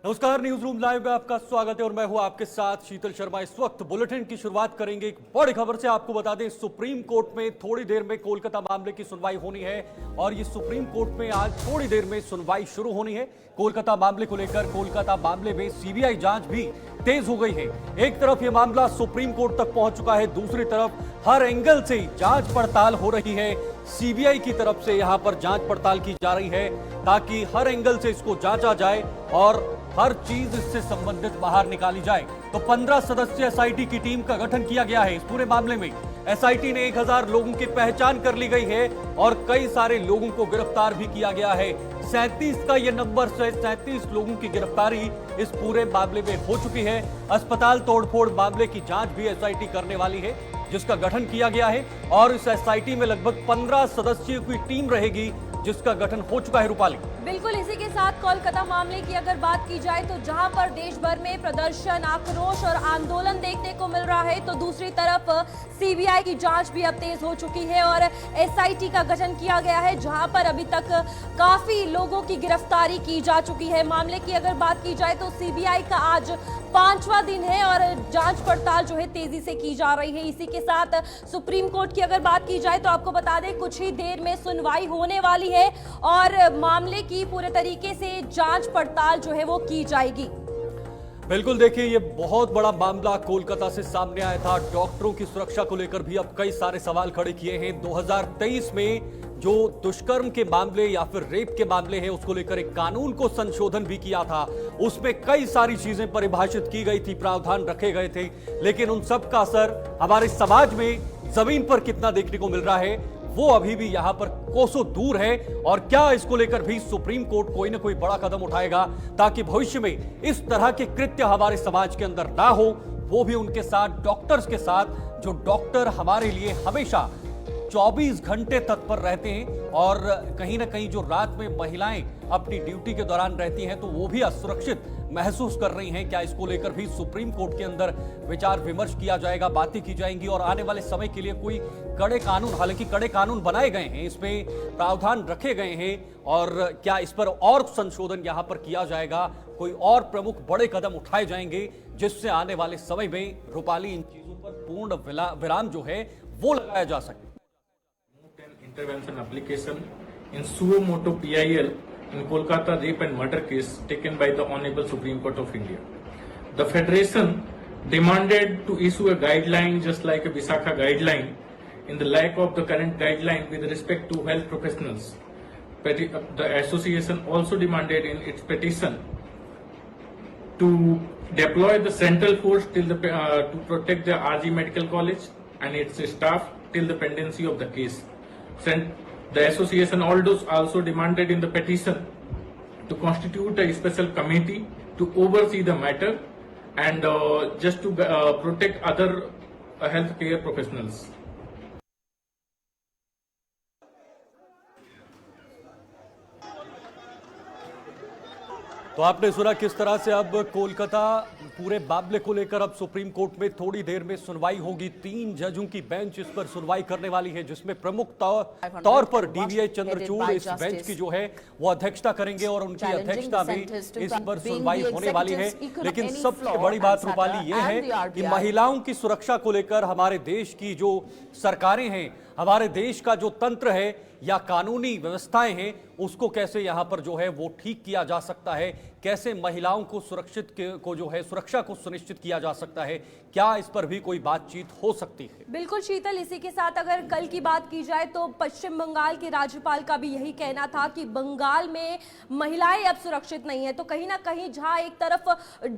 नमस्कार, news room live में आपका स्वागत है और मैं हूं आपके साथ शीतल शर्मा। इस वक्त बुलेटिन की शुरुआत करेंगे एक बड़ी खबर से। आपको बता दें, सुप्रीम कोर्ट में थोड़ी देर में कोलकाता मामले की सुनवाई होनी है और ये सुप्रीम कोर्ट में आज थोड़ी देर में सुनवाई शुरू होनी है। कोलकाता मामले को लेकर कोलकाता मामले में सीबीआई जांच भी तेज हो गई है। एक तरफ ये मामला सुप्रीम कोर्ट तक पहुंच चुका है, दूसरी तरफ हर एंगल से जांच पड़ताल हो रही है। सीबीआई की तरफ से यहां पर जांच पड़ताल की जा रही है ताकि हर एंगल से इसको जांचा जाए और हर चीज इससे संबंधित बाहर निकाली जाए। तो 15 सदस्यीय एसआईटी की टीम का गठन किया गया है। इस पूरे मामले में एसआईटी ने 1000 लोगों की पहचान कर ली गई है और कई सारे लोगों को गिरफ्तार भी किया गया है। 37 का यह नंबर से 37 लोगों की गिरफ्तारी इस पूरे मामले में हो चुकी है। अस्पताल तोड़फोड़ मामले की जांच भी एसआईटी करने वाली है, जिसका गठन किया गया है और इस एसआईटी में लगभग 15 सदस्यों की टीम रहेगी, जिसका गठन हो चुका है। रूपाली, बिल्कुल इसी के साथ कोलकाता मामले की अगर बात की जाए तो जहां पर देश भर में प्रदर्शन, आक्रोश और आंदोलन देखने को मिल रहा है, तो दूसरी तरफ सीबीआई की जांच भी अब तेज हो चुकी है और एसआईटी का गठन किया गया है, जहां पर अभी तक काफी लोगों की गिरफ्तारी की जा चुकी है। मामले की अगर बात की जाए तो सीबीआई का आज 5वां दिन है और जांच पड़ताल जो है तेजी से की जा रही है। इसी के साथ सुप्रीम कोर्ट की अगर बात की जाए तो आपको बता दें कुछ ही देर में सुनवाई होने वाली है और मामले की पूरे तरीके से जांच पड़ताल जो है वो की जाएगी। बिल्कुल, देखिए ये बहुत बड़ा मामला कोलकाता से सामने आया था। डॉक्टरों की सुरक्षा को लेकर भी अब कई सारे सवाल खड़े किए हैं। 2023 में जो दुष्कर्म के मामले या फिर रेप के मामले हैं, उसको लेकर एक कानून को संशोधन भी किया था। उसमें कई सारी चीजें परिभाषित की गई थी, प्रावधान रखे गए थे, लेकिन उन सब का असर हमारे समाज में जमीन पर कितना देखने को मिल रहा है, वो अभी भी यहां पर कोसों दूर है। और क्या इसको लेकर भी सुप्रीम कोर्ट कोई ना कोई बड़ा कदम उठाएगा ताकि भविष्य में इस तरह के कृत्य हमारे समाज के अंदर ना हो, वो भी उनके साथ, डॉक्टर्स के साथ, जो डॉक्टर हमारे लिए हमेशा 24 घंटे तत्पर रहते हैं और कहीं ना कहीं जो रात में महिलाएं अपनी ड्यूटी के दौरान रहती हैं तो वो भी असुरक्षित महसूस कर रही हैं। क्या इसको लेकर भी सुप्रीम कोर्ट के अंदर विचार विमर्श किया जाएगा, बातें की जाएंगी और आने वाले समय के लिए कोई कड़े कानून, हालांकि कड़े कानून बनाए गए हैं, इसमें प्रावधान रखे गए हैं और क्या इस पर और संशोधन यहां पर किया जाएगा, कोई और प्रमुख बड़े कदम उठाए जाएंगे जिससे आने वाले समय में रूपाली इन चीजों पर पूर्ण विराम जो है वो लगाया जा सके। Intervention application in suo motu PIL in Kolkata rape and murder case taken by the Honorable Supreme Court of India. The Federation demanded to issue a guideline just like a Visakha guideline in the lack of the current guideline with respect to health professionals. The association also demanded in its petition to deploy the central force till to protect the RG Medical College and its staff till the pendency of the case. The association also demanded in the petition to constitute a special committee to oversee the matter and just to protect other healthcare professionals. तो आपने सुना किस तरह से अब कोलकाता पूरे मामले को लेकर अब सुप्रीम कोर्ट में थोड़ी देर में सुनवाई होगी। 3 जजों की बेंच इस पर सुनवाई करने वाली है, जिसमें प्रमुख तौर पर डीवीआई चंद्रचूड़ इस बेंच की जो है वो अध्यक्षता करेंगे और उनकी अध्यक्षता में इस पर सुनवाई होने वाली है। लेकिन सबसे बड़ी बात रूपाली ये है कि महिलाओं की सुरक्षा को लेकर हमारे देश की जो सरकारें हैं, हमारे देश का जो तंत्र है या कानूनी व्यवस्थाएं हैं, उसको कैसे यहां पर जो है वो ठीक किया जा सकता है, कैसे महिलाओं को सुरक्षित को जो है सुरक्षा को सुनिश्चित किया जा सकता है, क्या इस पर भी कोई बातचीत हो सकती है? बिल्कुल शीतल, इसी के साथ अगर कल की बात की जाए तो पश्चिम बंगाल के राज्यपाल का भी यही कहना था कि बंगाल में महिलाएं अब सुरक्षित नहीं है। तो कहीं ना कहीं जहां एक तरफ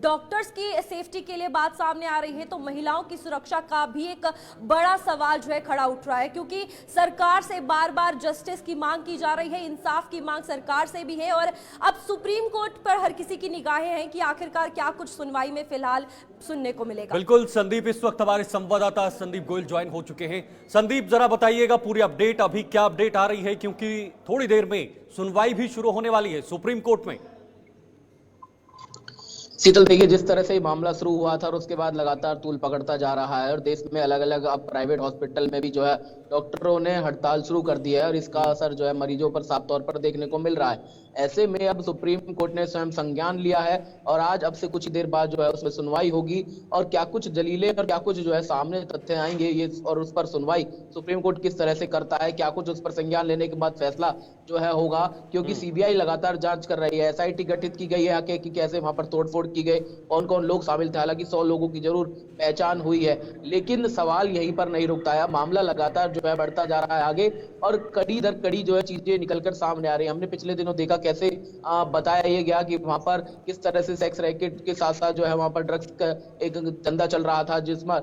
डॉक्टर्स की सेफ्टी के लिए बात सामने आ रही है, तो महिलाओं की सुरक्षा का भी एक बड़ा सवाल जो है खड़ा उठ रहा है, क्योंकि सरकार से बार बार जस्टिस की मांग की जा रही है, इंसाफ की मांग सरकार से भी है और अब सुप्रीम कोर्ट पर हर किसी की निगाहें हैं कि आखिरकार क्या कुछ सुनवाई में फिलहाल सुनने को मिलेगा। बिल्कुल संदीप, इस वक्त हमारे संवाददाता संदीप गोयल ज्वाइन हो चुके हैं। संदीप, जरा बताइएगा पूरी अपडेट, अभी क्या अपडेट आ रही है, क्योंकि थोड़ी देर में सुनवाई भी शुरू होने वाली है सुप्रीम कोर्ट में। शीतल, देखिए जिस तरह से मामला शुरू हुआ था और उसके बाद लगातार तूल पकड़ता जा रहा है और देश में अलग अलग अब प्राइवेट हॉस्पिटल में भी जो है डॉक्टरों ने हड़ताल शुरू कर दी है और इसका असर जो है मरीजों पर साफ तौर पर देखने को मिल रहा है। ऐसे में अब सुप्रीम कोर्ट ने स्वयं संज्ञान लिया है और आज अब से कुछ ही देर बाद जो है उसमें सुनवाई होगी और क्या कुछ दलीलें और क्या कुछ जो है सामने तथ्य आएंगे ये और उस पर सुनवाई सुप्रीम कोर्ट किस तरह से करता है, क्या कुछ उस पर संज्ञान लेने के बाद फैसला जो है होगा, क्योंकि सीबीआई लगातार जांच कर रही है। एसआईटी गठित की गई है कि कैसे वहां पर तोड़फोड़ की गई, कौन कौन लोग शामिल थे। हालांकि 100 लोगों की जरूर पहचान हुई है, लेकिन सवाल यहीं पर नहीं रुकता है। मामला लगातार जो है बढ़ता जा रहा है आगे और कड़ी दर कड़ी जो है चीजें निकलकर सामने आ रही है। हमने पिछले दिनों देखा कैसे बताया ये गया कि वहां पर किस तरह से सेक्स रैकेट के साथ साथ जो है वहां पर ड्रग्स का एक धंधा चल रहा था, जिसमें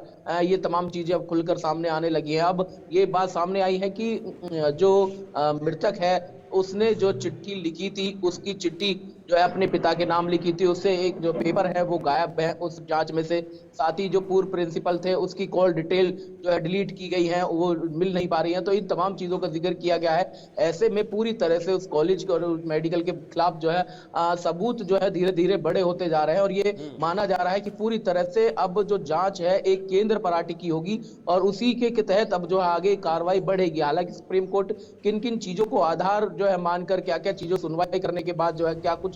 ये तमाम चीजें अब खुलकर सामने आने लगी है। अब ये बात सामने आई है कि जो मृतक है उसने जो चिट्ठी लिखी थी, उसकी चिट्ठी जो है अपने पिता के नाम लिखी थी, उससे एक जो पेपर है वो गायब है उस जांच में से। साथ ही जो पूर्व प्रिंसिपल थे उसकी कॉल डिटेल जो है डिलीट की गई है, वो मिल नहीं पा रही है। तो इन तमाम चीजों का जिक्र किया गया है। ऐसे में पूरी तरह से उस कॉलेज और मेडिकल के खिलाफ जो है सबूत जो है धीरे धीरे बड़े होते जा रहे हैं और ये माना जा रहा है कि पूरी तरह से अब जो जांच है एक केंद्र पार्टी की होगी और उसी के तहत अब जो है आगे कार्रवाई बढ़ेगी। हालांकि सुप्रीम कोर्ट किन किन चीजों को आधार जो है मानकर क्या क्या चीजों सुनवाई करने के बाद जो है क्या कुछ।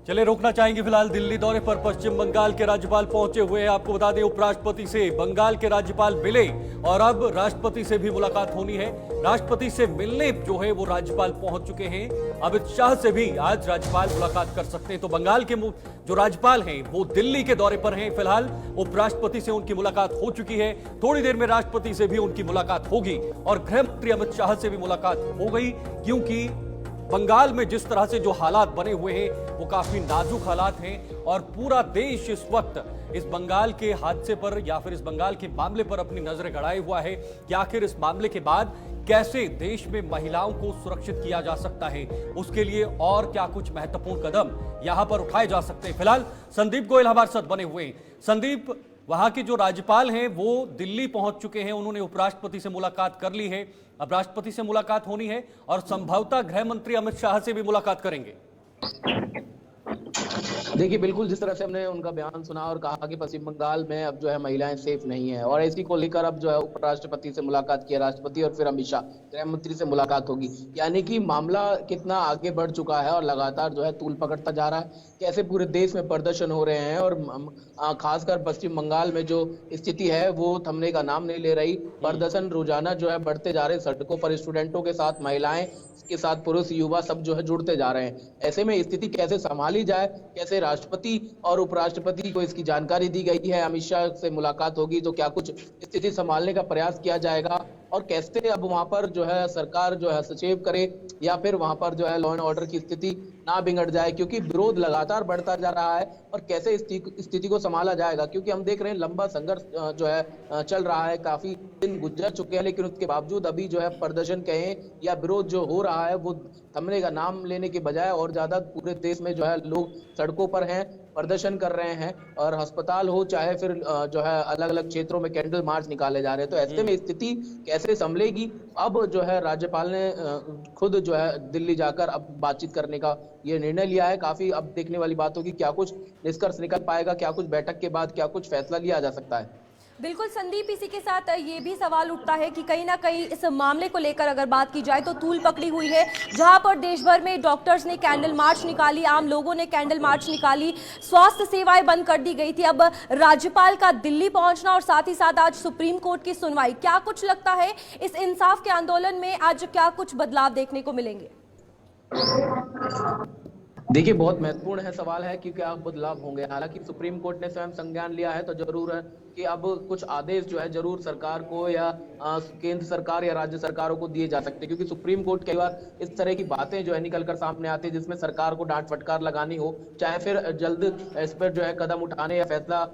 चलिए रोकना चाहेंगे फिलहाल दिल्ली दौरे पर पश्चिम बंगाल के राज्यपाल पहुंचे हुए हैं। आपको बता दें उपराष्ट्रपति से बंगाल के राज्यपाल मिले और अब राष्ट्रपति से भी मुलाकात होनी है। राष्ट्रपति से मिलने जो है वो राज्यपाल पहुंच चुके हैं। अमित शाह से भी आज राज्यपाल मुलाकात कर सकते हैं। तो बंगाल के जो राज्यपाल हैं वो दिल्ली के दौरे पर हैं। फिलहाल उपराष्ट्रपति से उनकी मुलाकात हो चुकी है, थोड़ी देर में राष्ट्रपति से भी उनकी मुलाकात होगी और गृह मंत्री अमित शाह से भी मुलाकात हो गई, क्योंकि बंगाल में जिस तरह से जो हालात बने हुए हैं वो काफी नाजुक हालात हैं और पूरा देश इस वक्त इस बंगाल के हादसे पर या फिर इस बंगाल के मामले पर अपनी नजरें गड़ाए हुआ है कि आखिर इस मामले के बाद कैसे देश में महिलाओं को सुरक्षित किया जा सकता है, उसके लिए और क्या कुछ महत्वपूर्ण कदम यहां पर उठाए जा सकते हैं। फिलहाल संदीप गोयल हमारे साथ बने हुए हैं। संदीप, वहां के जो राज्यपाल हैं वो दिल्ली पहुंच चुके हैं, उन्होंने उपराष्ट्रपति से मुलाकात कर ली है, अब राष्ट्रपति से मुलाकात होनी है और संभवतः गृह मंत्री अमित शाह से भी मुलाकात करेंगे। देखिए, बिल्कुल जिस तरह से हमने उनका बयान सुना और कहा कि पश्चिम बंगाल में अब जो है महिलाएं सेफ नहीं है और इसी को लेकर अब जो है उपराष्ट्रपति से मुलाकात किया राष्ट्रपति और फिर अमित शाह गृह मंत्री से मुलाकात होगी। यानी कि मामला कितना आगे बढ़ चुका है और लगातार जो है तूल पकड़ता जा रहा है। कैसे पूरे देश में प्रदर्शन हो रहे हैं और खासकर पश्चिम बंगाल में जो स्थिति है वो थमने का नाम नहीं ले रही। प्रदर्शन रोजाना जो है बढ़ते जा रहे हैं, सड़कों पर स्टूडेंटों के साथ महिलाएं के साथ पुरुष युवा सब जो है जुड़ते जा रहे हैं। ऐसे में स्थिति कैसे संभाली जाए, कैसे राष्ट्रपति और उपराष्ट्रपति को इसकी जानकारी दी गई है, अमित शाह से मुलाकात होगी तो क्या कुछ स्थिति संभालने का प्रयास किया जाएगा और कैसे अब वहां पर जो है सरकार जो है हस्तक्षेप करे या फिर वहां पर जो है लॉ एंड ऑर्डर की स्थिति ना बिगड़ जाए, क्योंकि विरोध लगातार बढ़ता जा रहा है और कैसे स्थिति को संभाला जाएगा। क्योंकि हम देख रहे हैं लंबा संघर्ष जो है चल रहा है, काफी दिन गुजर चुके हैं, लेकिन उसके बावजूद अभी जो है प्रदर्शन कहें या विरोध जो हो रहा है वो थमने का नाम लेने के बजाय और ज्यादा पूरे देश में जो है लोग सड़कों पर हैं, प्रदर्शन कर रहे हैं और अस्पताल हो चाहे फिर जो है अलग अलग क्षेत्रों में कैंडल मार्च निकाले जा रहे हैं। तो ऐसे में स्थिति कैसे संभलेगी, अब जो है राज्यपाल ने खुद जो है दिल्ली जाकर अब बातचीत करने का ये निर्णय लिया है। काफी अब देखने वाली बात होगी क्या कुछ निष्कर्ष निकल पाएगा, क्या कुछ बैठक के बाद क्या कुछ फैसला लिया जा सकता है। बिल्कुल संदीप, इसी के साथ ये भी सवाल उठता है कि कहीं ना कहीं इस मामले को लेकर अगर बात की जाए तो तूल पकड़ी हुई है, जहां पर देश भर में डॉक्टर्स ने कैंडल मार्च निकाली, आम लोगों ने कैंडल मार्च निकाली, स्वास्थ्य सेवाएं बंद कर दी गई थी। अब राज्यपाल का दिल्ली पहुंचना और साथ ही साथ आज सुप्रीम कोर्ट की सुनवाई, क्या कुछ लगता है इस इंसाफ के आंदोलन में आज क्या कुछ बदलाव देखने को मिलेंगे? देखिए, बहुत महत्वपूर्ण है सवाल है कि क्या बदलाव होंगे। हालांकि सुप्रीम कोर्ट ने स्वयं संज्ञान लिया है तो जरूर है कि अब कुछ आदेश जो है जरूर सरकार को या केंद्र सरकार या राज्य सरकारों को दिए जा सकते हैं, क्योंकि सुप्रीम कोर्ट कई बार इस तरह की बातें जो है निकलकर सामने आती है जिसमें सरकार को डांट फटकार लगानी हो, चाहे फिर जल्द इस पर जो है कदम उठाने या फैसला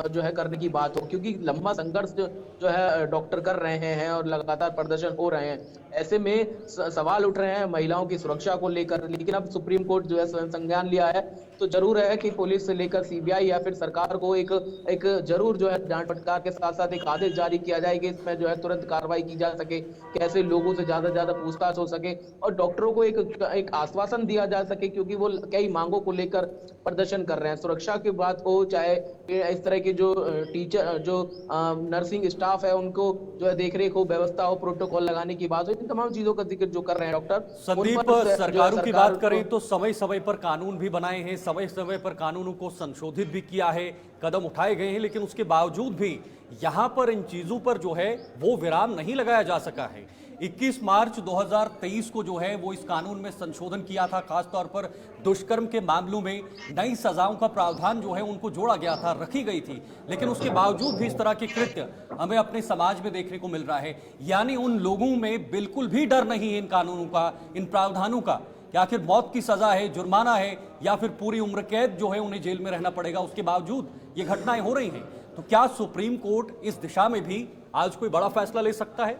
जो है करने की बात हो, क्योंकि लंबा संघर्ष जो है डॉक्टर कर रहे हैं और लगातार प्रदर्शन हो रहे हैं। ऐसे में सवाल उठ रहे हैं महिलाओं की सुरक्षा को लेकर, लेकिन अब सुप्रीम कोर्ट जो है स्वयं संज्ञान लिया है तो जरूर है कि पुलिस से लेकर सीबीआई या फिर सरकार को एक जरूर जो है डांट फटकार के साथ साथ एक आदेश जारी किया जाए कि इसमें जो है तुरंत कार्रवाई की जा सके, कैसे लोगों से ज्यादा से ज्यादा पूछताछ हो सके और डॉक्टरों को एक आश्वासन दिया जा सके, क्योंकि वो कई मांगों को लेकर प्रदर्शन कर रहे हैं। सुरक्षा की बात हो, चाहे इस तरह के जो टीचर जो नर्सिंग स्टाफ है उनको जो है देखरेख हो, व्यवस्था हो, प्रोटोकॉल लगाने की बात हो, इन तमाम चीजों का जिक्र जो कर रहे हैं डॉक्टर। संदीप, सरकारों की बात करें तो समय समय पर कानून भी बनाए हैं, समय समय पर कानूनों को संशोधित भी किया है, कदम उठाए गए हैं, लेकिन उसके बावजूद भी यहां पर इन चीजों पर जो है वो विराम नहीं लगाया जा सका है। 21 मार्च 2023 को जो है वो इस कानून में संशोधन किया था, खासतौर पर दुष्कर्म के मामलों में नई सजाओं का प्रावधान जो है उनको जोड़ा गया था, रखी गई थी, लेकिन उसके बावजूद भी इस तरह के कृत्य हमें अपने समाज में देखने को मिल रहा है। यानी उन लोगों में बिल्कुल भी डर नहीं है इन कानूनों का, इन प्रावधानों का, कि आखिर मौत की सजा है, जुर्माना है या फिर पूरी उम्र कैद जो है उन्हें जेल में रहना पड़ेगा, उसके बावजूद ये घटनाएं हो रही हैं। तो क्या सुप्रीम कोर्ट इस दिशा में भी आज कोई बड़ा फैसला ले सकता है?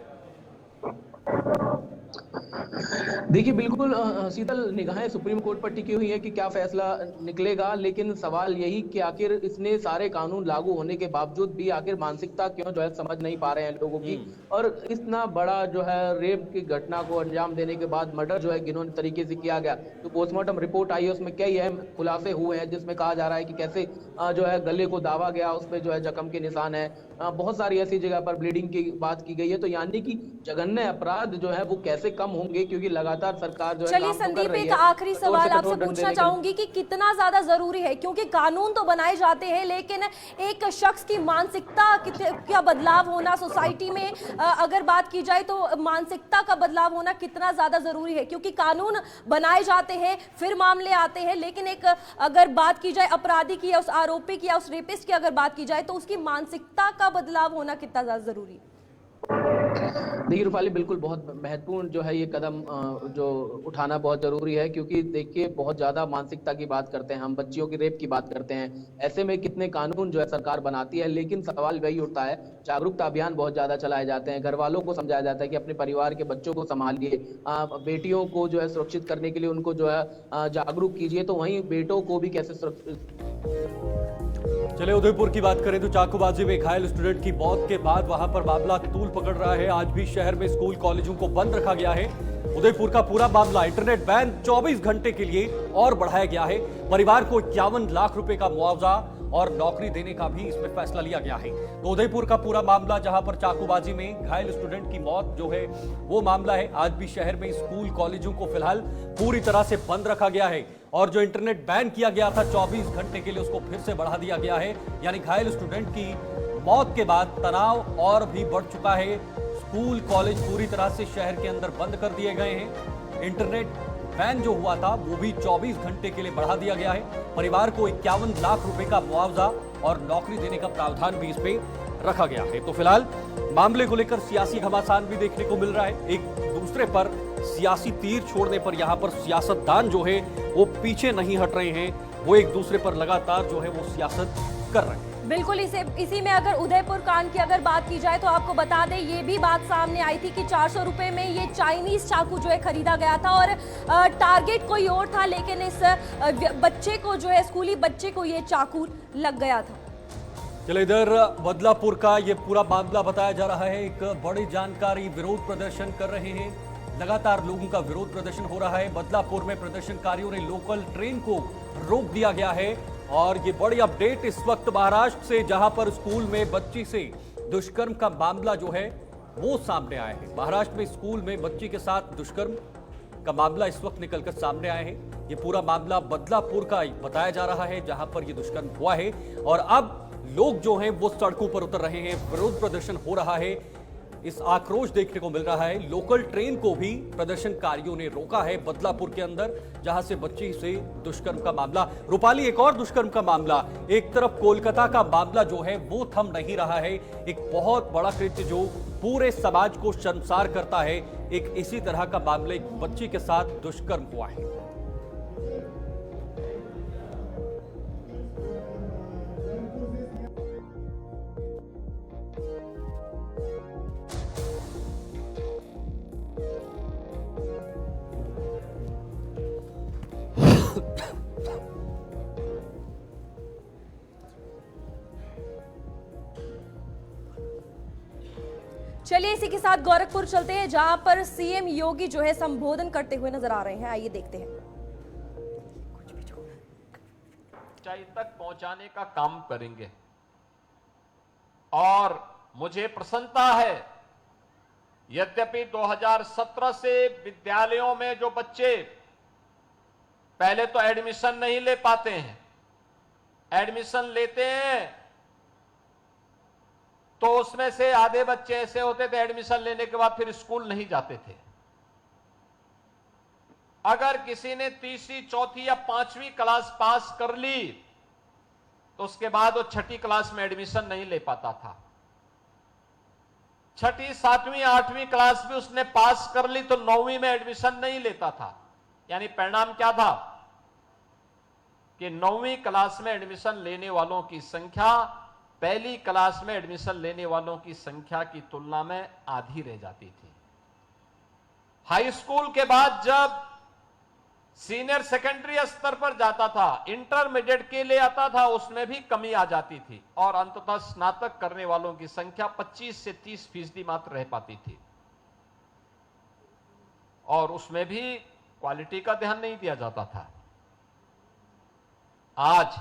देखिए, बिल्कुल शीतल निगाहें सुप्रीम कोर्ट पर टिकी हुई है कि क्या फैसला निकलेगा, लेकिन सवाल यही कि आखिर इसने सारे कानून लागू होने के बावजूद भी आखिर मानसिकता क्यों जो है समझ नहीं पा रहे हैं लोगों की, और इतना बड़ा जो है रेप की घटना को अंजाम देने के बाद मर्डर जो है घिनौने तरीके से किया गया। तो पोस्टमार्टम रिपोर्ट आई है, उसमें कई अहम खुलासे हुए हैं, जिसमें कहा जा रहा है कि कैसे जो है गले को दाबा गया, उसमें जो है जख्म के निशान है, बहुत सारी ऐसी जगह पर ब्लीडिंग की बात की गई है। तो यानी कि जघन्य अपराध जो है वो कैसे कम होंगे, क्योंकि लगातार सरकार जो है चलिए संदीप, एक आखिरी सवाल आपसे पूछना चाहूंगी कि कितना ज्यादा जरूरी है, क्योंकि कानून तो बनाए जाते हैं लेकिन एक शख्स की मानसिकता क्या बदलाव होना सोसाइटी में, अगर बात की जाए तो मानसिकता का बदलाव होना कितना ज्यादा जरूरी है, क्योंकि कानून बनाए जाते हैं फिर मामले आते हैं, लेकिन एक अगर बात की जाए अपराधी की या उस आरोपी की या उस रेपिस्ट की अगर बात की जाए तो उसकी मानसिकता का बदलाव होना कितना ज्यादा जरूरी है? देखिए रूपाली, बिल्कुल बहुत महत्वपूर्ण जो है ये कदम जो उठाना बहुत जरूरी है, क्योंकि देखिए बहुत ज्यादा मानसिकता की बात करते हैं हम, बच्चियों की रेप की बात करते हैं, ऐसे में कितने कानून जो है सरकार बनाती है, लेकिन सवाल वही उठता है, जागरूकता अभियान बहुत ज्यादा चलाए जाते हैं, घर वालों को समझाया जाता है कि अपने परिवार के बच्चों को संभालिए, बेटियों को जो है सुरक्षित करने के लिए उनको जो है जागरूक कीजिए, तो वहीं बेटों को भी कैसे सुरक्षित। चले उदयपुर की बात करें तो चाकूबाजी में घायल स्टूडेंट की मौत के बाद वहां पर मामला तूल पकड़ रहा है। आज भी शहर में स्कूल कॉलेजों को बंद रखा गया है। उदयपुर का पूरा मामला, इंटरनेट बैन 24 घंटे के लिए और बढ़ाया गया है। परिवार को 51 लाख रुपए का मुआवजा और नौकरी देने का भी इसमें फैसला लिया गया है। तो उदयपुर का पूरा मामला, जहां पर चाकूबाजी में घायल स्टूडेंट की मौत जो है वो मामला है। आज भी शहर में स्कूल कॉलेजों को फिलहाल पूरी तरह से बंद रखा गया है और जो इंटरनेट बैन किया गया था 24 घंटे के लिए, उसको फिर से बढ़ा दिया गया है। यानी घायल स्टूडेंट की मौत के बाद तनाव और भी बढ़ चुका है। स्कूल कॉलेज पूरी तरह से शहर के अंदर बंद कर दिए गए हैं। इंटरनेट बैन जो हुआ था वो भी 24 घंटे के लिए बढ़ा दिया गया है। परिवार को 51 लाख रुपए का मुआवजा और नौकरी देने का प्रावधान भी इसमें रखा गया है। तो फिलहाल मामले को लेकर सियासी घमासान भी देखने को मिल रहा है। एक दूसरे पर सियासी तीर छोड़ने पर यहाँ पर सियासतदान जो है वो पीछे नहीं हट रहे हैं, वो एक दूसरे पर लगातार जो है वो सियासत कर रहे हैं। बिल्कुल, इसी में अगर उदयपुर कांड की अगर बात की जाए तो आपको बता दें ये भी बात सामने आई थी कि 400 रुपए में ये चाइनीज चाकू जो है खरीदा गया था और टारगेट कोई और था, लेकिन इस बच्चे को जो है स्कूली बच्चे को ये चाकू लग गया था। चलो इधर बदलापुर का ये पूरा मामला बताया जा रहा है। एक बड़ी जानकारी, विरोध प्रदर्शन कर रहे हैं, लगातार लोगों का विरोध प्रदर्शन हो रहा है। बदलापुर में प्रदर्शनकारियों ने लोकल ट्रेन को रोक दिया गया है और ये बड़ी अपडेट इस वक्त महाराष्ट्र से, जहां पर स्कूल में बच्ची से दुष्कर्म का मामला जो है वो सामने आया है। महाराष्ट्र में स्कूल में बच्ची के साथ दुष्कर्म का मामला इस वक्त निकलकर सामने आया है। ये पूरा मामला बदलापुर का बताया जा रहा है, जहां पर ये दुष्कर्म हुआ है और अब लोग जो हैं वो सड़कों पर उतर रहे हैं, विरोध प्रदर्शन हो रहा है। इस आक्रोश देखने को मिल रहा है। लोकल ट्रेन को भी प्रदर्शनकारियों ने रोका है बदलापुर के अंदर, जहां से बच्ची से दुष्कर्म का मामला। रूपाली, एक और दुष्कर्म का मामला, एक तरफ कोलकाता का मामला जो है वो थम नहीं रहा है। एक बहुत बड़ा कृत्य जो पूरे समाज को शर्मसार करता है, एक इसी तरह का मामला, एक बच्ची के साथ दुष्कर्म हुआ है। चलिए इसी के साथ गोरखपुर चलते हैं, जहां पर सीएम योगी जो है संबोधन करते हुए नजर आ रहे हैं। आइए देखते हैं। ऊंचाई तक पहुंचाने का काम करेंगे और मुझे प्रसन्नता है, यद्यपि 2017 से विद्यालयों में जो बच्चे पहले तो एडमिशन नहीं ले पाते हैं, एडमिशन लेते हैं तो उसमें से आधे बच्चे ऐसे होते थे एडमिशन लेने के बाद फिर स्कूल नहीं जाते थे। अगर किसी ने तीसरी, चौथी या पांचवी क्लास पास कर ली तो उसके बाद वो छठी क्लास में एडमिशन नहीं ले पाता था। छठी, सातवीं, आठवीं क्लास भी उसने पास कर ली तो 9वीं में एडमिशन नहीं लेता था। यानी परिणाम क्या था कि 9वीं क्लास में एडमिशन लेने वालों की संख्या पहली क्लास में एडमिशन लेने वालों की संख्या की तुलना में आधी रह जाती थी। हाई स्कूल के बाद जब सीनियर सेकेंडरी स्तर पर जाता था, इंटरमीडिएट के लिए आता था, उसमें भी कमी आ जाती थी और अंततः स्नातक करने वालों की संख्या 25 से 30% मात्र रह पाती थी और उसमें भी क्वालिटी का ध्यान नहीं दिया जाता था। आज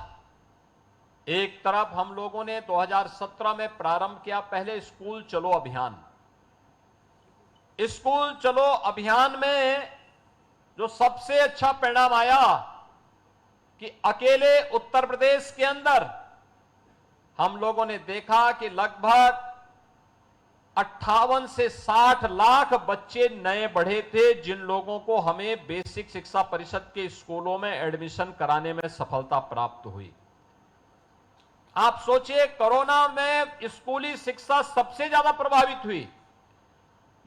एक तरफ हम लोगों ने 2017 में प्रारंभ किया पहले स्कूल चलो अभियान। स्कूल चलो अभियान में जो सबसे अच्छा परिणाम आया कि अकेले उत्तर प्रदेश के अंदर हम लोगों ने देखा कि लगभग 58 से 60 लाख बच्चे नए बढ़े थे जिन लोगों को हमें बेसिक शिक्षा परिषद के स्कूलों में एडमिशन कराने में सफलता प्राप्त हुई। आप सोचिए, कोरोना में स्कूली शिक्षा सबसे ज्यादा प्रभावित हुई,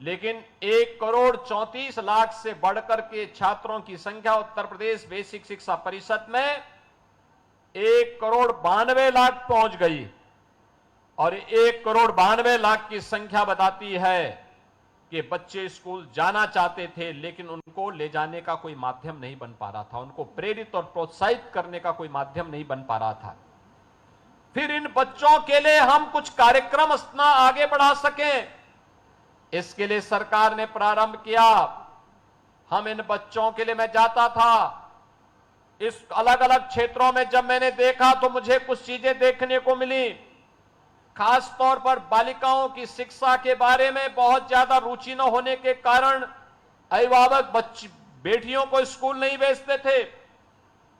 लेकिन 1,34,00,000 से बढ़कर के छात्रों की संख्या उत्तर प्रदेश बेसिक शिक्षा परिषद में 1,92,00,000 पहुंच गई और 1,92,00,000 की संख्या बताती है कि बच्चे स्कूल जाना चाहते थे लेकिन उनको ले जाने का कोई माध्यम नहीं बन पा रहा था, उनको प्रेरित और प्रोत्साहित करने का कोई माध्यम नहीं बन पा रहा था। फिर इन बच्चों के लिए हम कुछ कार्यक्रम अपना आगे बढ़ा सकें, इसके लिए सरकार ने प्रारंभ किया। हम इन बच्चों के लिए, मैं जाता था इस अलग अलग क्षेत्रों में, जब मैंने देखा तो मुझे कुछ चीजें देखने को मिली। खास तौर पर बालिकाओं की शिक्षा के बारे में बहुत ज्यादा रुचि न होने के कारण अभिभावक बेटियों को स्कूल नहीं भेजते थे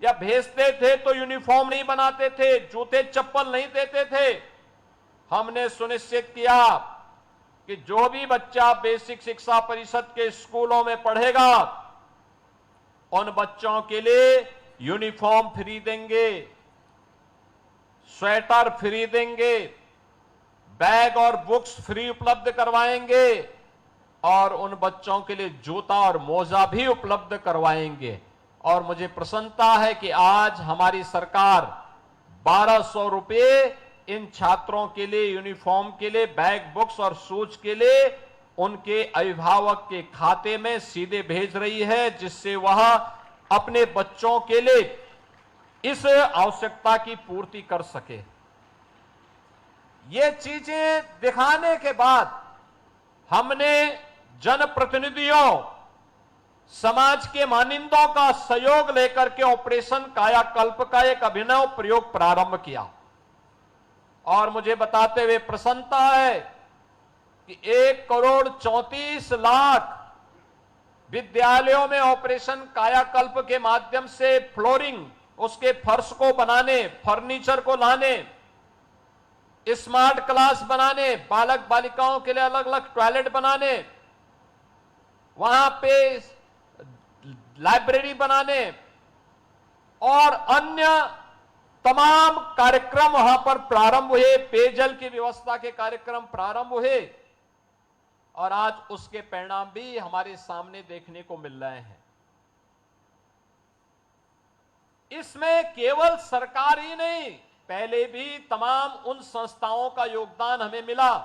या भेजते थे तो यूनिफॉर्म नहीं बनाते थे, जूते चप्पल नहीं देते थे। हमने सुनिश्चित किया कि जो भी बच्चा बेसिक शिक्षा परिषद के स्कूलों में पढ़ेगा उन बच्चों के लिए यूनिफॉर्म फ्री देंगे, स्वेटर फ्री देंगे, बैग और बुक्स फ्री उपलब्ध करवाएंगे और उन बच्चों के लिए जूता और मोजा भी उपलब्ध करवाएंगे। और मुझे प्रसन्नता है कि आज हमारी सरकार 1,200 रुपये इन छात्रों के लिए, यूनिफॉर्म के लिए, बैग, बुक्स और शूज के लिए उनके अभिभावक के खाते में सीधे भेज रही है, जिससे वह अपने बच्चों के लिए इस आवश्यकता की पूर्ति कर सके। ये चीजें दिखाने के बाद हमने जनप्रतिनिधियों, समाज के मानिंदों का सहयोग लेकर के ऑपरेशन कायाकल्प का एक अभिनव प्रयोग प्रारंभ किया और मुझे बताते हुए प्रसन्नता है कि 1,34,00,000 विद्यालयों में ऑपरेशन कायाकल्प के माध्यम से फ्लोरिंग, उसके फर्श को बनाने, फर्नीचर को लाने, स्मार्ट क्लास बनाने, बालक बालिकाओं के लिए अलग अलग टॉयलेट बनाने, वहां पे लाइब्रेरी बनाने और अन्य तमाम कार्यक्रम वहां पर प्रारंभ हुए। पेयजल की व्यवस्था के कार्यक्रम प्रारंभ हुए और आज उसके परिणाम भी हमारे सामने देखने को मिल रहे हैं। इसमें केवल सरकार ही नहीं, पहले भी तमाम उन संस्थाओं का योगदान हमें मिला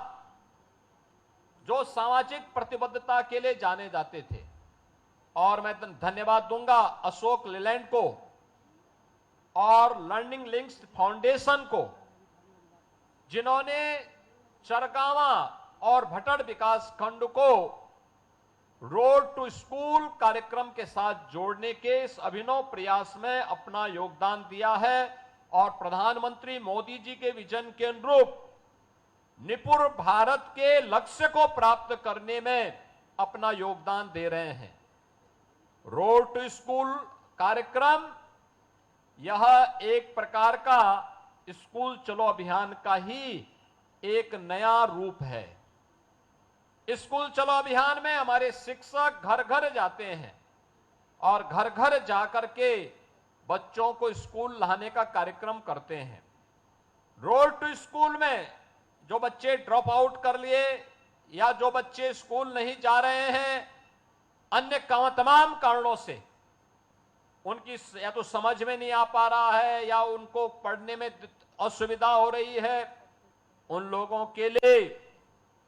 जो सामाजिक प्रतिबद्धता के लिए जाने जाते थे। और मैं धन्यवाद दूंगा अशोक लेलैंड को और लर्निंग लिंक्स फाउंडेशन को, जिन्होंने चरगावा और भटड़ विकास खंड को रोड टू स्कूल कार्यक्रम के साथ जोड़ने के इस अभिनव प्रयास में अपना योगदान दिया है और प्रधानमंत्री मोदी जी के विजन के अनुरूप निपुण भारत के लक्ष्य को प्राप्त करने में अपना योगदान दे रहे हैं। रोड टू स्कूल कार्यक्रम यह एक प्रकार का स्कूल चलो अभियान का ही एक नया रूप है। स्कूल चलो अभियान में हमारे शिक्षक घर घर जाते हैं और घर घर जाकर के बच्चों को स्कूल लाने का कार्यक्रम करते हैं। रोड टू स्कूल में जो बच्चे ड्रॉप आउट कर लिए या जो बच्चे स्कूल नहीं जा रहे हैं अन्य तमाम कारणों से, उनकी या तो समझ में नहीं आ पा रहा है या उनको पढ़ने में असुविधा हो रही है, उन लोगों के लिए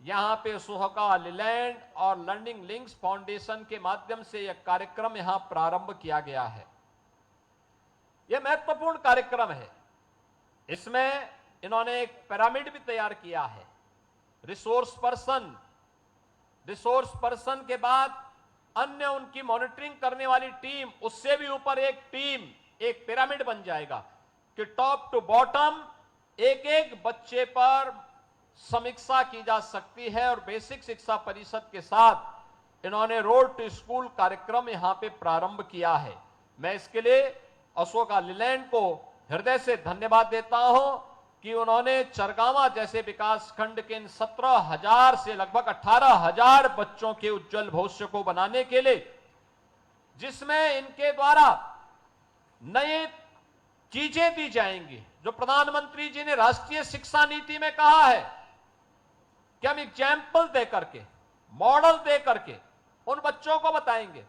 यहां पे सुहका लीलैंड और लर्निंग लिंक्स फाउंडेशन के माध्यम से यह कार्यक्रम यहां प्रारंभ किया गया है। यह महत्वपूर्ण कार्यक्रम है। इसमें इन्होंने एक पिरामिड भी तैयार किया है। रिसोर्स पर्सन के बाद अन्य उनकी मॉनिटरिंग करने वाली टीम, उससे भी ऊपर एक टीम, एक पिरामिड बन जाएगा कि टॉप टू बॉटम एक एक बच्चे पर समीक्षा की जा सकती है। और बेसिक शिक्षा परिषद के साथ इन्होंने रोड टू स्कूल कार्यक्रम यहां पे प्रारंभ किया है। मैं इसके लिए अशोका लीलैंड को हृदय से धन्यवाद देता हूं कि उन्होंने चरगावा जैसे विकास खंड के इन 17,000 से लगभग 18,000 बच्चों के उज्जवल भविष्य को बनाने के लिए, जिसमें इनके द्वारा नए चीजें दी जाएंगी, जो प्रधानमंत्री जी ने राष्ट्रीय शिक्षा नीति में कहा है कि हम एग्जाम्पल दे करके, मॉडल दे करके उन बच्चों को बताएंगे।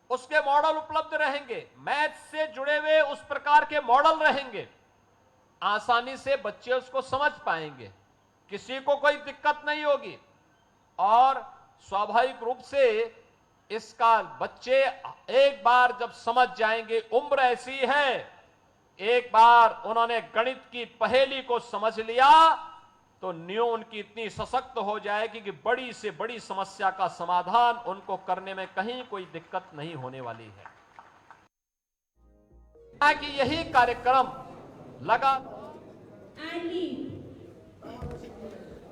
उसके मॉडल उपलब्ध रहेंगे, मैथ से जुड़े हुए उस प्रकार के मॉडल रहेंगे, आसानी से बच्चे उसको समझ पाएंगे, किसी को कोई दिक्कत नहीं होगी। और स्वाभाविक रूप से इसका बच्चे एक बार जब समझ जाएंगे, उम्र ऐसी है, एक बार उन्होंने गणित की पहेली को समझ लिया तो नींव उनकी इतनी सशक्त हो जाएगी कि बड़ी से बड़ी समस्या का समाधान उनको करने में कहीं कोई दिक्कत नहीं होने वाली है। कि यही कार्यक्रम लगा।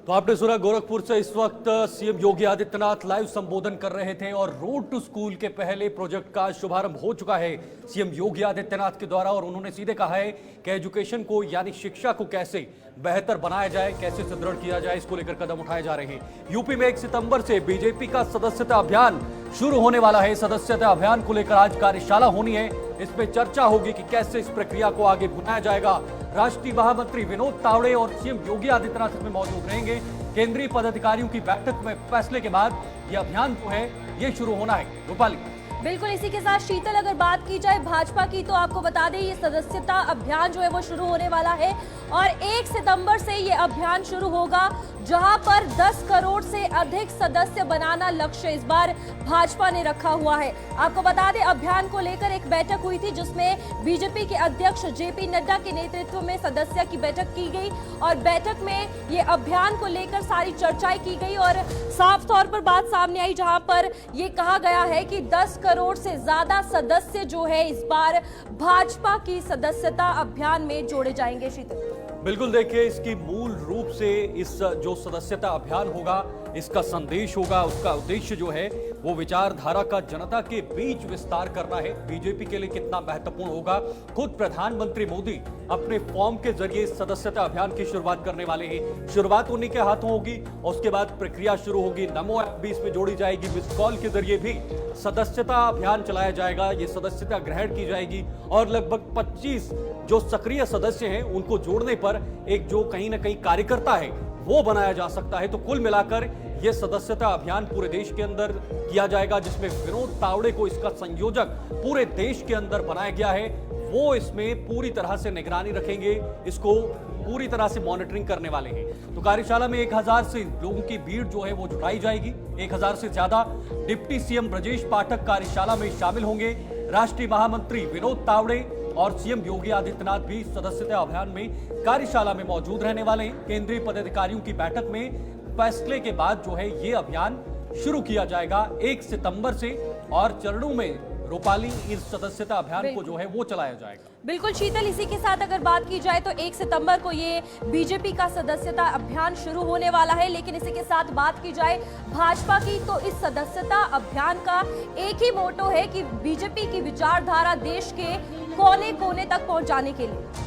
तो आपने सुना, गोरखपुर से इस वक्त सीएम योगी आदित्यनाथ लाइव संबोधन कर रहे थे और रोड टू स्कूल के पहले प्रोजेक्ट का शुभारंभ हो चुका है सीएम योगी आदित्यनाथ के द्वारा। और उन्होंने सीधे कहा है कि एजुकेशन को यानी शिक्षा को कैसे बेहतर बनाया जाए, कैसे सुदृढ़ किया जाए, इसको लेकर कदम उठाए जा रहे हैं। यूपी में 1 सितंबर से बीजेपी का सदस्यता अभियान शुरू होने वाला है। सदस्यता अभियान को लेकर आज कार्यशाला होनी है। इसमें चर्चा होगी कि कैसे इस प्रक्रिया को आगे बढ़ाया जाएगा। राष्ट्रीय महामंत्री विनोद तावड़े और सीएम योगी आदित्यनाथ इसमें मौजूद रहेंगे। केंद्रीय पदाधिकारियों की बैठक में फैसले के बाद यह अभियान जो है ये शुरू होना है। रूपाली, बिल्कुल इसी के साथ शीतल, अगर बात की जाए भाजपा की तो आपको बता दें ये सदस्यता अभियान जो है वो शुरू होने वाला है और 1 सितंबर से ये अभियान शुरू होगा, जहां पर 10 करोड़ से अधिक सदस्य बनाना लक्ष्य इस बार भाजपा ने रखा हुआ है। आपको बता दें अभियान को लेकर एक बैठक हुई थी जिसमें बीजेपी के अध्यक्ष जेपी नड्डा के नेतृत्व में सदस्य की बैठक की गई और बैठक में ये अभियान को लेकर सारी चर्चाएं की गई और साफ तौर पर बात सामने आई, जहां पर ये कहा गया है कि 10 करोड़ से ज्यादा सदस्य जो है इस बार भाजपा की सदस्यता अभियान में जोड़े जाएंगे। शीतल, बिल्कुल देखिए, इसकी मूल रूप से इस जो सदस्यता अभियान होगा, इसका संदेश होगा, उसका उद्देश्य जो है वो विचारधारा का जनता के बीच विस्तार करना है। बीजेपी के लिए कितना महत्वपूर्ण होगा, खुद प्रधानमंत्री मोदी अपने फॉर्म के जरिए सदस्यता अभियान की शुरुआत करने वाले हैं। शुरुआत उन्हीं के हाथों होगी और उसके बाद प्रक्रिया शुरू होगी। नमो ऐप भी इसमें जोड़ी जाएगी, मिस कॉल के जरिए भी सदस्यता अभियान चलाया जाएगा, ये सदस्यता ग्रहण की जाएगी और लगभग 25 जो सक्रिय सदस्य हैं उनको जोड़ने पर एक जो कहीं ना कहीं कार्यकर्ता है वो बनाया जा सकता है। तो कुल मिलाकर यह सदस्यता अभियान पूरे देश के अंदर किया जाएगा, जिसमें विनोद तावड़े को इसका संयोजक पूरे देश के अंदर बनाया गया है। वो इसमें पूरी तरह से निगरानी रखेंगे, इसको पूरी तरह से मॉनिटरिंग करने वाले हैं। तो कार्यशाला में 1000 से लोगों की भीड़ जो है वो जुटाई जाएगी। 1000 से ज्यादा डिप्टी सीएम ब्रजेश पाठक कार्यशाला में शामिल होंगे। राष्ट्रीय महामंत्री विनोद तावड़े और सीएम योगी आदित्यनाथ भी सदस्यता अभियान में कार्यशाला में मौजूद रहने वाले हैं। केंद्रीय पदाधिकारियों की बैठक में फैसले के बाद जो है ये अभियान शुरू किया जाएगा 1 सितंबर से, और चरणों में रूपाली इस सदस्यता अभियान को जो है वो चलाया जाएगा। बिल्कुल शीतल, इसी के साथ अगर बात की जाए तो 1 सितंबर को ये बीजेपी का सदस्यता अभियान शुरू होने वाला है, लेकिन इसी के साथ बात की जाए भाजपा की तो इस सदस्यता अभियान का एक ही मोटो है कि बीजेपी की विचारधारा देश के कोने कोने तक पहुंचाने के लिए।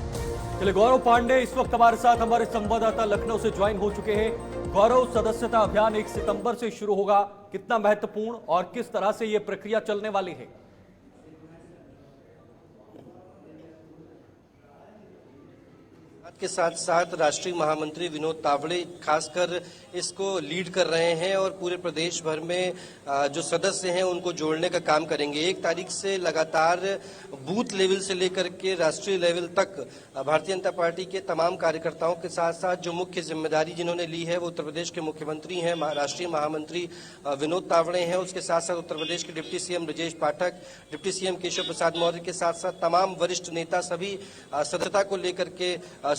चलिए, गौरव पांडे इस वक्त हमारे साथ, हमारे संवाददाता लखनऊ से ज्वाइन हो चुके हैं। गौरव, सदस्यता अभियान 1 सितंबर से शुरू होगा, कितना महत्वपूर्ण और किस तरह से यह प्रक्रिया चलने वाली है? के साथ साथ राष्ट्रीय महामंत्री विनोद तावड़े खासकर इसको लीड कर रहे हैं और पूरे प्रदेश भर में जो सदस्य हैं उनको जोड़ने का काम करेंगे। 1 तारीख से लगातार बूथ लेवल से लेकर के राष्ट्रीय लेवल तक भारतीय जनता पार्टी के तमाम कार्यकर्ताओं के साथ साथ जो मुख्य जिम्मेदारी जिन्होंने ली है वो उत्तर प्रदेश के मुख्यमंत्री हैं, राष्ट्रीय महामंत्री विनोद तावड़े हैं। उसके साथ साथ उत्तर प्रदेश के deputy CM Brajesh Pathak, deputy CM Keshav Prasad Maurya के साथ साथ तमाम वरिष्ठ नेता सभी सदस्यता को लेकर के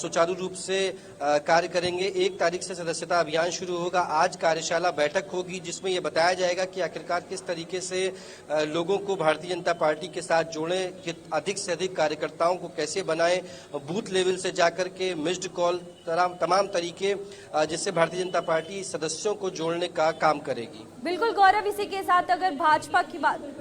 सुचारू रूप से कार्य करेंगे। 1 तारीख से सदस्यता अभियान शुरू होगा। आज कार्यशाला बैठक होगी जिसमें यह बताया जाएगा कि आखिरकार किस तरीके से लोगों को भारतीय जनता पार्टी के साथ जोड़ें, कि अधिक से अधिक कार्यकर्ताओं को कैसे बनाएं, बूथ लेवल से जाकर के मिस्ड कॉल, तमाम तरीके जिससे भारतीय जनता पार्टी सदस्यों को जोड़ने का काम करेगी। बिल्कुल गौरव, इसी के साथ अगर भाजपा की बात,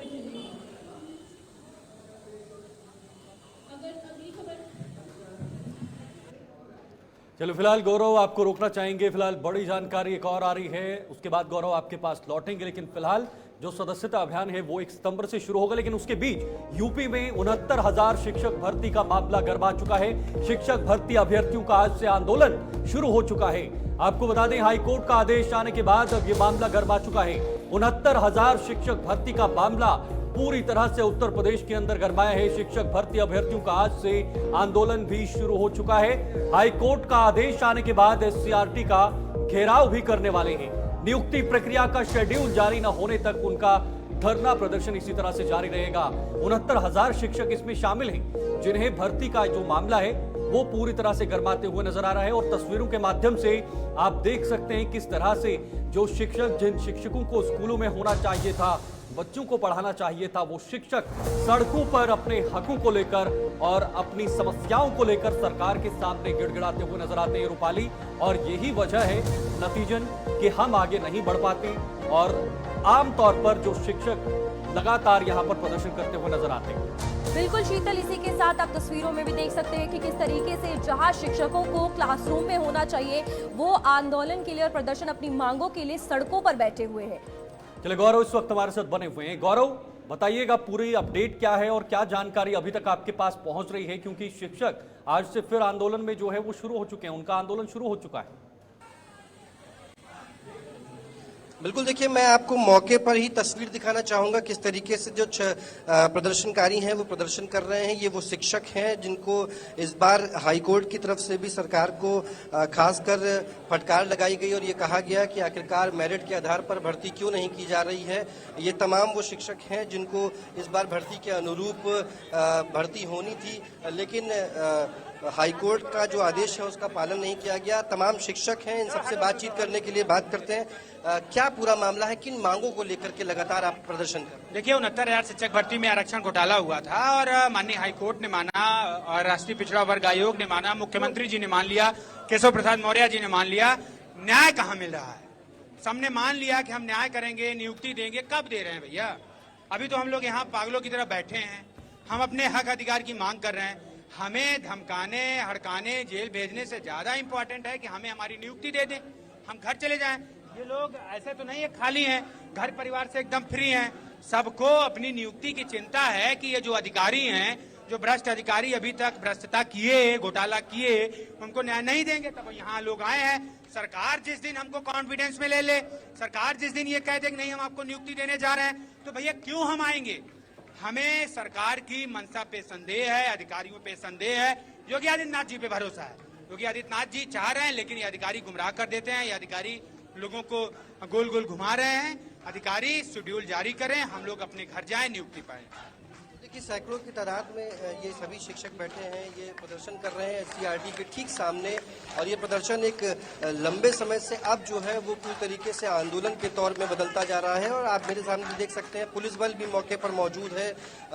चलो फिलहाल गौरव आपको रोकना चाहेंगे, फिलहाल बड़ी जानकारी एक और आ रही है, उसके बाद गौरव आपके पास लौटेंगे। लेकिन फिलहाल जो सदस्यता अभियान है वो 1 सितंबर से शुरू होगा, लेकिन उसके बीच यूपी में 69,000 शिक्षक भर्ती का मामला गरमा चुका है। शिक्षक भर्ती अभ्यर्थियों का आज से आंदोलन शुरू हो चुका है। आपको बता दें, हाईकोर्ट का आदेश आने के बाद अब ये मामला गरमा चुका है। 69,000 शिक्षक भर्ती का मामला पूरी तरह से उत्तर प्रदेश के अंदर गरमाया है। शिक्षक भर्ती अभ्यर्थियों का आज से आंदोलन भी शुरू हो चुका है। हाईकोर्ट का आदेश आने के बाद एससीईआरटी का घेराव भी करने वाले हैं। नियुक्ति प्रक्रिया का शेड्यूल जारी न होने तक उनका धरना प्रदर्शन इसी तरह से जारी रहेगा। 69,000 शिक्षक इसमें शामिल हैं, जिन्हें भर्ती का जो मामला है वो पूरी तरह से गरमाते हुए नजर आ रहा है। और तस्वीरों के माध्यम से आप देख सकते हैं किस तरह से जो शिक्षक, जिन शिक्षकों को स्कूलों में होना चाहिए था, बच्चों को पढ़ाना चाहिए था, वो शिक्षक सड़कों पर अपने हकों को लेकर और अपनी समस्याओं को लेकर सरकार के सामने गिड़गिड़ाते हुए नजर आते हैं रूपाली। और यही वजह है नतीजन कि हम आगे नहीं बढ़ पाते और आमतौर पर जो शिक्षक लगातार यहाँ पर प्रदर्शन करते हुए नजर आते हैं। बिल्कुल शीतल, इसी के साथ आप तस्वीरों में भी देख सकते हैं कि किस तरीके से जहां शिक्षकों को क्लासरूम में होना चाहिए वो आंदोलन के लिए और प्रदर्शन अपनी मांगों के लिए सड़कों पर बैठे हुए हैं। चलिए गौरव इस वक्त हमारे साथ बने हुए हैं। गौरव, बताइएगा पूरी अपडेट क्या है और क्या जानकारी अभी तक आपके पास पहुंच रही है, क्योंकि शिक्षक आज से फिर आंदोलन में जो है वो शुरू हो चुके हैं, उनका आंदोलन शुरू हो चुका है। बिल्कुल, देखिए मैं आपको मौके पर ही तस्वीर दिखाना चाहूंगा किस तरीके से जो प्रदर्शनकारी हैं वो प्रदर्शन कर रहे हैं। ये वो शिक्षक हैं जिनको इस बार हाईकोर्ट की तरफ से भी सरकार को खासकर फटकार लगाई गई और ये कहा गया कि आखिरकार मेरिट के आधार पर भर्ती क्यों नहीं की जा रही है। ये तमाम वो शिक्षक हैं जिनको इस बार भर्ती के अनुरूप भर्ती होनी थी, लेकिन हाईकोर्ट का जो आदेश है उसका पालन नहीं किया गया। तमाम शिक्षक हैं, इन सबसे बातचीत करने के लिए बात करते हैं। क्या पूरा मामला है, किन मांगों को लेकर के लगातार आप प्रदर्शन कर? देखिए, 69,000 शिक्षक भर्ती में आरक्षण घोटाला हुआ था और माननीय हाईकोर्ट ने माना और राष्ट्रीय पिछड़ा वर्ग आयोग ने माना, मुख्यमंत्री जी ने मान लिया, केशव प्रसाद मौर्य जी ने मान लिया। न्याय कहाँ मिल रहा है? सबने मान लिया कि हम न्याय करेंगे, नियुक्ति देंगे, कब दे रहे हैं भैया? अभी तो हम लोग यहाँ पागलों की तरह बैठे हैं। हम अपने हक अधिकार की मांग कर रहे हैं। हमें धमकाने, हड़काने, जेल भेजने से ज्यादा इंपॉर्टेंट है कि हमें हमारी नियुक्ति दे दें, हम घर चले जाएं। ये लोग ऐसे तो नहीं है खाली हैं, घर परिवार से एकदम फ्री हैं। सबको अपनी नियुक्ति की चिंता है कि ये जो अधिकारी हैं, जो भ्रष्ट अधिकारी अभी तक भ्रष्टता किए, घोटाला किए, उनको न्याय नहीं देंगे। तब यहाँ लोग आए हैं। सरकार जिस दिन हमको कॉन्फिडेंस में ले ले, सरकार जिस दिन ये कह दे कि नहीं हम आपको नियुक्ति देने जा रहे हैं, तो भैया क्यों हम आएंगे? हमें सरकार की मंशा पे संदेह है, अधिकारियों पे संदेह है। योगी आदित्यनाथ जी पे भरोसा है। योगी आदित्यनाथ जी चाह रहे हैं, लेकिन ये अधिकारी गुमराह कर देते हैं। ये अधिकारी लोगों को गोल गोल घुमा रहे हैं। अधिकारी शेड्यूल जारी करें, हम लोग अपने घर जाएं, नियुक्ति पाएं। कि सैकड़ों की तादाद में ये सभी शिक्षक बैठे हैं, ये प्रदर्शन कर रहे हैं एससीईआरटी के ठीक सामने। और ये प्रदर्शन एक लंबे समय से अब जो है वो पूरी तरीके से आंदोलन के तौर में बदलता जा रहा है। और आप मेरे सामने देख सकते हैं पुलिस बल भी मौके पर मौजूद है,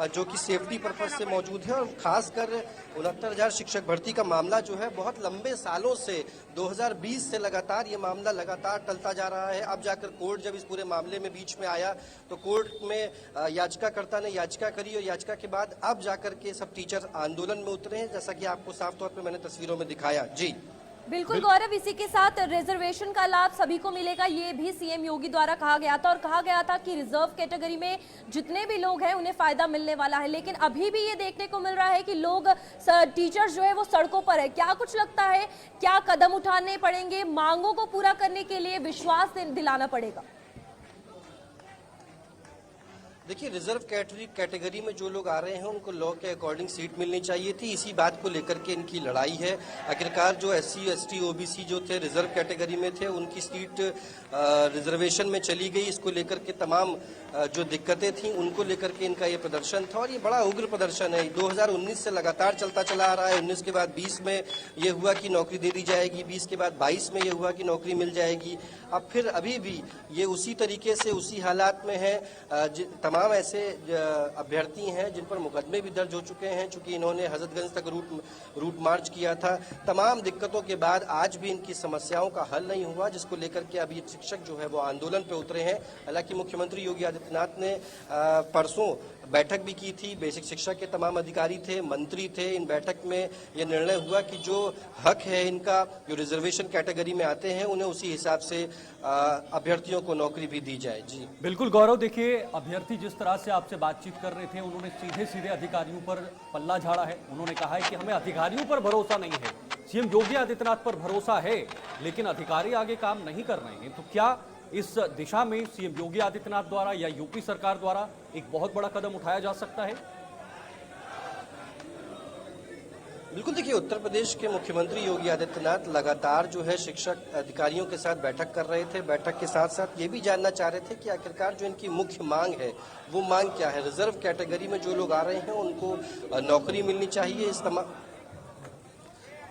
जो कि सेफ्टी पर्पज से मौजूद है। और खासकर 69,000 शिक्षक भर्ती का मामला जो है बहुत लंबे सालों से 2020 से लगातार ये मामला लगातार टलता जा रहा है। अब जाकर कोर्ट जब इस पूरे मामले में बीच में आया तो कोर्ट में याचिकाकर्ता ने याचिका करी और याचिका के बाद अब जाकर के सब टीचर आंदोलन में उतरे हैं, जैसा कि आपको साफ तौर पे मैंने तस्वीरों में दिखाया। जी बिल्कुल गौरव, इसी के साथ रिजर्वेशन का लाभ सभी को मिलेगा, ये भी सीएम योगी द्वारा कहा गया था। और कहा गया था कि रिजर्व कैटेगरी में जितने भी लोग हैं उन्हें फायदा मिलने वाला है। लेकिन अभी भी ये देखने को मिल रहा है कि लोग, टीचर्स जो है वो सड़कों पर है। क्या कुछ लगता है, क्या कदम उठाने पड़ेंगे, मांगों को पूरा करने के लिए विश्वास दिलाना पड़ेगा? देखिए, रिजर्व कैटेगरी में जो लोग आ रहे हैं उनको लॉ के अकॉर्डिंग सीट मिलनी चाहिए थी। इसी बात को लेकर के इनकी लड़ाई है। आखिरकार जो एससी, एसटी, ओबीसी जो थे रिजर्व कैटेगरी में थे, उनकी सीट रिजर्वेशन में चली गई। इसको लेकर के तमाम जो दिक्कतें थी उनको लेकर के इनका ये प्रदर्शन था। और ये बड़ा उग्र प्रदर्शन है, 2019 से लगातार चलता चला आ रहा है। 19 के बाद 20 में ये हुआ कि नौकरी दे दी जाएगी, 20 के बाद 22 में ये हुआ कि नौकरी मिल जाएगी। अब फिर अभी भी ये उसी तरीके से उसी हालात में है। तमाम ऐसे अभ्यर्थी हैं जिन पर मुकदमे भी दर्ज हो चुके हैं, चूंकि इन्होंने हजरतगंज तक रूट मार्च किया था। तमाम दिक्कतों के बाद आज भी इनकी समस्याओं का हल नहीं हुआ, जिसको लेकर के अभी शिक्षक जो है वो आंदोलन पे उतरे हैं। हालांकि मुख्यमंत्री योगी आदित्यनाथ ने परसों बैठक भी की थी, बेसिक शिक्षा के तमाम अधिकारी थे, मंत्री थे। इन बैठक में यह निर्णय हुआ कि जो हक है इनका, जो रिजर्वेशन कैटेगरी में आते हैं, उन्हें उसी हिसाब से अभ्यर्थियों को नौकरी भी दी जाए। जी बिल्कुल गौरव, देखिए अभ्यर्थी जिस तरह से आपसे बातचीत कर रहे थे, उन्होंने सीधे सीधे अधिकारियों पर पल्ला झाड़ा है। उन्होंने कहा है कि हमें अधिकारियों पर भरोसा नहीं है, सीएम योगी आदित्यनाथ पर भरोसा है, लेकिन अधिकारी आगे काम नहीं कर रहे हैं। तो क्या इस दिशा में सीएम योगी आदित्यनाथ द्वारा या यूपी सरकार द्वारा एक बहुत बड़ा कदम उठाया जा सकता है? बिल्कुल, देखिए उत्तर प्रदेश के मुख्यमंत्री योगी आदित्यनाथ लगातार जो है शिक्षक अधिकारियों के साथ बैठक कर रहे थे। बैठक के साथ साथ ये भी जानना चाह रहे थे कि आखिरकार जो इनकी मुख्य मांग है वो मांग क्या है। रिजर्व कैटेगरी में जो लोग आ रहे हैं उनको नौकरी मिलनी चाहिए,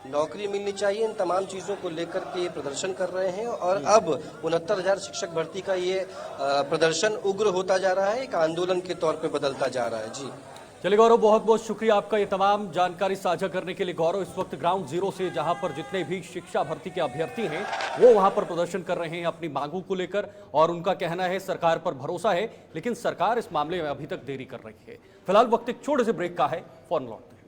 नौकरी मिलनी चाहिए। इन तमाम चीज़ों को लेकर के प्रदर्शन कर रहे हैं। और अब 69,000 शिक्षक भर्ती का ये प्रदर्शन उग्र होता जा रहा है, एक आंदोलन के तौर पे बदलता जा रहा है। जी चलिए गौरव, बहुत बहुत शुक्रिया आपका ये तमाम जानकारी साझा करने के लिए। गौरव, इस वक्त ग्राउंड जीरो से, जहां पर जितने भी शिक्षा भर्ती के अभ्यर्थी हैं वो वहां पर प्रदर्शन कर रहे हैं अपनी मांगों को लेकर, और उनका कहना है सरकार पर भरोसा है, लेकिन सरकार इस मामले में अभी तक देरी कर रही है। फिलहाल वक्त एक छोटे से ब्रेक का है, फौरन लौटते हैं।